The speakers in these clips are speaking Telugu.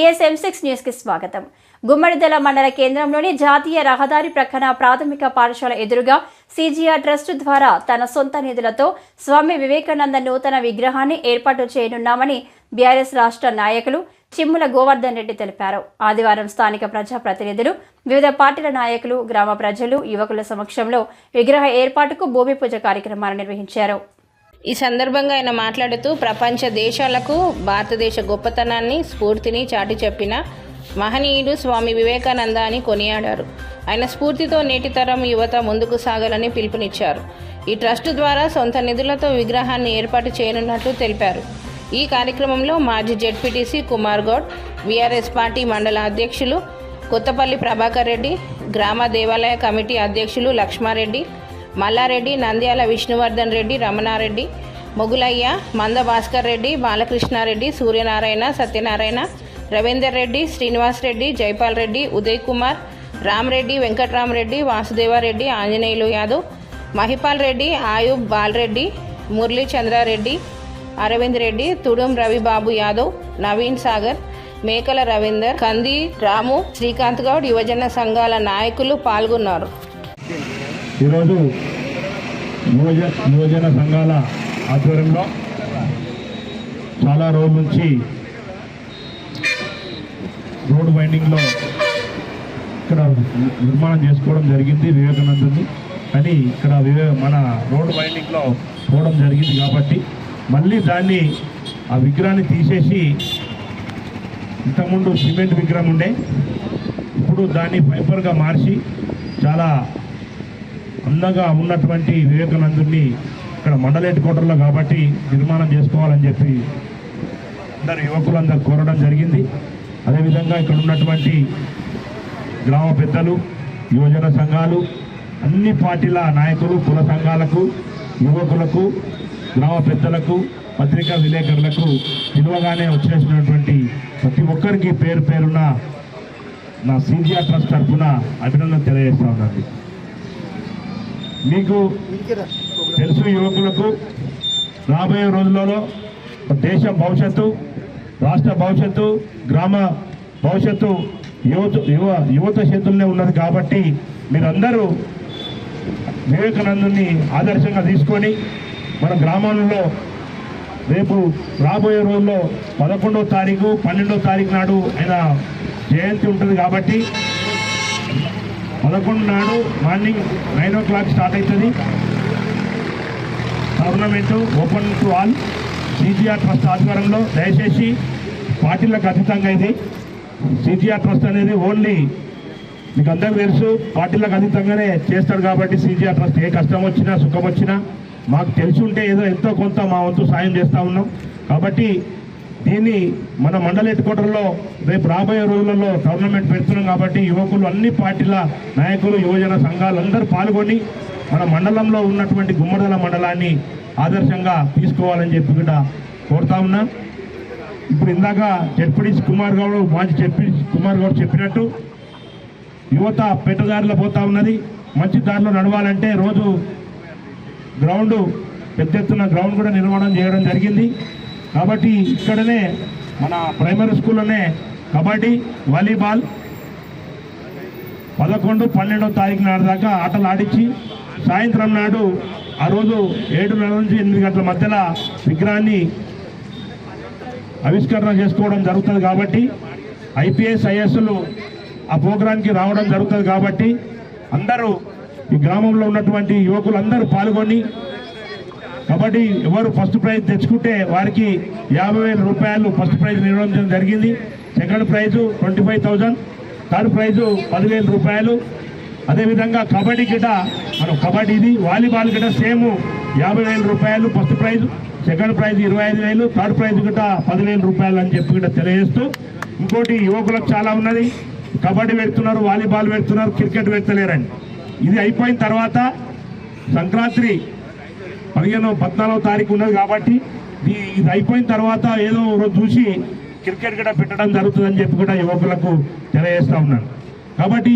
TSM6 న్యూస్ కి స్వాగతం. గుమ్మడిదల మండల కేంద్రంలోని జాతీయ రహదారి ప్రక్కన ప్రాథమిక పాఠశాల ఎదురుగా CGR ట్రస్ట్ ద్వారా తన సొంత నిధులతో స్వామి వివేకానంద నూతన విగ్రహాన్ని ఏర్పాటు చేయనున్నామని BRS రాష్ట్ర నాయకులు చిమ్ముల గోవర్ధన్ రెడ్డి తెలిపారు. ఆదివారం స్థానిక ప్రజాప్రతినిధులు, వివిధ పార్టీల నాయకులు, గ్రామ ప్రజలు, యువకుల సమక్షంలో విగ్రహ ఏర్పాటుకు భూమి పూజ కార్యక్రమాలు నిర్వహించారు. ఈ సందర్భంగా ఆయన మాట్లాడుతూ ప్రపంచ దేశాలకు భారతదేశ గొప్పతనాన్ని, స్ఫూర్తిని చాటి చెప్పిన మహనీయుడు స్వామి వివేకానంద అని కొనియాడారు. ఆయన స్ఫూర్తితో నేటి తరం యువత ముందుకు సాగాలని పిలుపునిచ్చారు. ఈ ట్రస్ట్ ద్వారా సొంత నిధులతో విగ్రహాన్ని ఏర్పాటు చేయనున్నట్లు తెలిపారు. ఈ కార్యక్రమంలో మాజీ ZPTC Kumar Goud, BRS party మండల అధ్యక్షులు కొత్తపల్లి ప్రభాకర్ రెడ్డి, గ్రామ దేవాలయ కమిటీ అధ్యక్షులు లక్ష్మారెడ్డి, మల్లారెడ్డి, నంద్యాల విష్ణువర్ధన్ రెడ్డి, రమణారెడ్డి, మొగులయ్య, మంద భాస్కర్ రెడ్డి, బాలకృష్ణారెడ్డి, సూర్యనారాయణ, సత్యనారాయణ, రవీందర్ రెడ్డి, శ్రీనివాస్ రెడ్డి, జైపాల్ రెడ్డి, ఉదయ్ కుమార్, రామరెడ్డి, వెంకట్రామరెడ్డి, వాసుదేవారెడ్డి, ఆంజనేయులు యాదవ్, మహిపాల్ రెడ్డి, ఆయుబ్ బాలరెడ్డి, మురళీ చంద్రారెడ్డి, అరవింద్ రెడ్డి, తుడుం రవిబాబు యాదవ్, నవీన్ సాగర్, మేకల రవీందర్, కంది రాము, శ్రీకాంత్ గౌడ్, యువజన సంఘాల నాయకులు పాల్గొన్నారు. ఈరోజు యువజన సంఘాల ఆధ్వర్యంలో చాలా రోజుల నుంచి రోడ్ వైండింగ్లో ఇక్కడ నిర్మాణం చేసుకోవడం జరిగింది వివేకానందుని. కానీ ఇక్కడ మన రోడ్ వైండింగ్లో పోవడం జరిగింది కాబట్టి మళ్ళీ దాన్ని ఆ విగ్రహాన్ని తీసేసి, ఇంతకుముందు సిమెంట్ విగ్రహం ఉండే, ఇప్పుడు దాన్ని ఫైబర్గా మార్చి చాలా అందంగా ఉన్నటువంటి వివేకానందుని ఇక్కడ మండల హెడ్ క్వార్టర్లో కాబట్టి నిర్మాణం చేసుకోవాలని చెప్పి అందరు యువకులందరూ కోరడం జరిగింది. అదేవిధంగా ఇక్కడ ఉన్నటువంటి గ్రామ పెద్దలు, యువజన సంఘాలు, అన్ని పార్టీల నాయకులు, కుల సంఘాలకు, యువకులకు, గ్రామ పెద్దలకు, పత్రికా విలేకరులకు పిలువగానే వచ్చేసినటువంటి ప్రతి ఒక్కరికి పేరు పేరున నా CGR ట్రస్ట్ తరఫున అభినందన తెలియజేస్తా ఉన్నాను. మీకు తెలుసు, యువకులకు రాబోయే రోజులలో దేశ భవిష్యత్తు, రాష్ట్ర భవిష్యత్తు, గ్రామ భవిష్యత్తు యువత చేతుల్లోనే ఉన్నది కాబట్టి మీరందరూ వివేకానందుని ఆదర్శంగా తీసుకొని మన గ్రామాలలో రేపు రాబోయే రోజుల్లో 11వ తారీఖు, 12వ తారీఖు నాడు ఆయన జయంతి ఉంటుంది కాబట్టి 11 నాడు మార్నింగ్ 9 o'clock స్టార్ట్ అవుతుంది tournament. Open to all. CGR trust ఆధ్వర్యంలో దయచేసి పార్టీలకు అతీతంగా ఇది CGR ట్రస్ట్ అనేది ఓన్లీ మీకు అందరికీ తెలుసు, పార్టీలకు అతీతంగానే చేస్తాడు కాబట్టి CGR ట్రస్ట్ ఏ కష్టం వచ్చినా సుఖం వచ్చినా మాకు తెలిసి ఉంటే ఏదో ఎంతో కొంత మా వంతు సాయం చేస్తూ ఉన్నాం. కాబట్టి దీన్ని మన మండల హెడ్ క్వార్టర్లో రేపు రాబోయే రోజులలో టోర్నమెంట్ పెడుతున్నాం కాబట్టి యువకులు, అన్ని పార్టీల నాయకులు, యువజన సంఘాలు అందరూ పాల్గొని మన మండలంలో ఉన్నటువంటి గుమ్మడిదల మండలాన్ని ఆదర్శంగా తీసుకోవాలని చెప్పి కూడా కోరుతా ఉన్నా. ఇప్పుడు ఇందాక ZPTC కుమార్ గౌడ్, మాజీ ZPTC కుమార్ గౌడ్ చెప్పినట్టు యువత పెట్టుదారిలో పోతా ఉన్నది. మంచి దారిలో నడవాలంటే రోజు గ్రౌండ్, పెద్ద ఎత్తున గ్రౌండ్ కూడా నిర్మాణం చేయడం జరిగింది. కాబట్టి ఇక్కడనే మన ప్రైమరీ స్కూల్లోనే కబడ్డీ, వాలీబాల్ 11, 12వ తారీఖు నాడు దాకా ఆటలు ఆడించి సాయంత్రం నాడు ఆ రోజు 7:30 నుంచి 8 గంటల మధ్యలో విగ్రహాన్ని ఆవిష్కరణ చేసుకోవడం జరుగుతుంది. కాబట్టి IPS, IASలు ఆ ప్రోగ్రాంకి రావడం జరుగుతుంది. కాబట్టి అందరూ ఈ గ్రామంలో ఉన్నటువంటి యువకులు అందరూ పాల్గొని కబడ్డీ ఎవరు ఫస్ట్ ప్రైజ్ తెచ్చుకుంటే వారికి 50,000 రూపాయలు ఫస్ట్ ప్రైజ్ నిర్వహించడం జరిగింది. సెకండ్ ప్రైజు 25,000, థర్డ్ ప్రైజు 10,000 రూపాయలు. అదేవిధంగా కబడ్డీ గిట మనం కబడ్డీది, వాలీబాల్ గిట సేమ్ 50,000 రూపాయలు first prize, second prize 25,000, third prize గిట 10,000 రూపాయలు అని చెప్పి గిట తెలియజేస్తూ, ఇంకోటి యువకులకు చాలా ఉన్నది. కబడ్డీ పెడుతున్నారు, వాలీబాల్ పెడుతున్నారు, క్రికెట్ పెడతలేరండి. ఇది అయిపోయిన తర్వాత సంక్రాంతి 14వ తారీఖు ఉన్నది కాబట్టి ఇది అయిపోయిన తర్వాత ఏదో రోజు చూసి క్రికెట్ కూడా పెట్టడం జరుగుతుందని చెప్పి కూడా యువకులకు తెలియజేస్తూ ఉన్నాను. కాబట్టి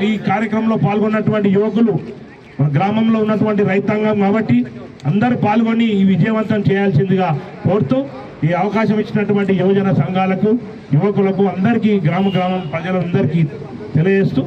ఈ కార్యక్రమంలో పాల్గొన్నటువంటి యువకులు మన గ్రామంలో ఉన్నటువంటి రైతాంగం కాబట్టి అందరూ పాల్గొని ఈ విజయవంతం చేయాల్సిందిగా కోరుతూ ఈ అవకాశం ఇచ్చినటువంటి యువజన సంఘాలకు యువకులకు అందరికీ గ్రామ ప్రజలందరికీ తెలియజేస్తూ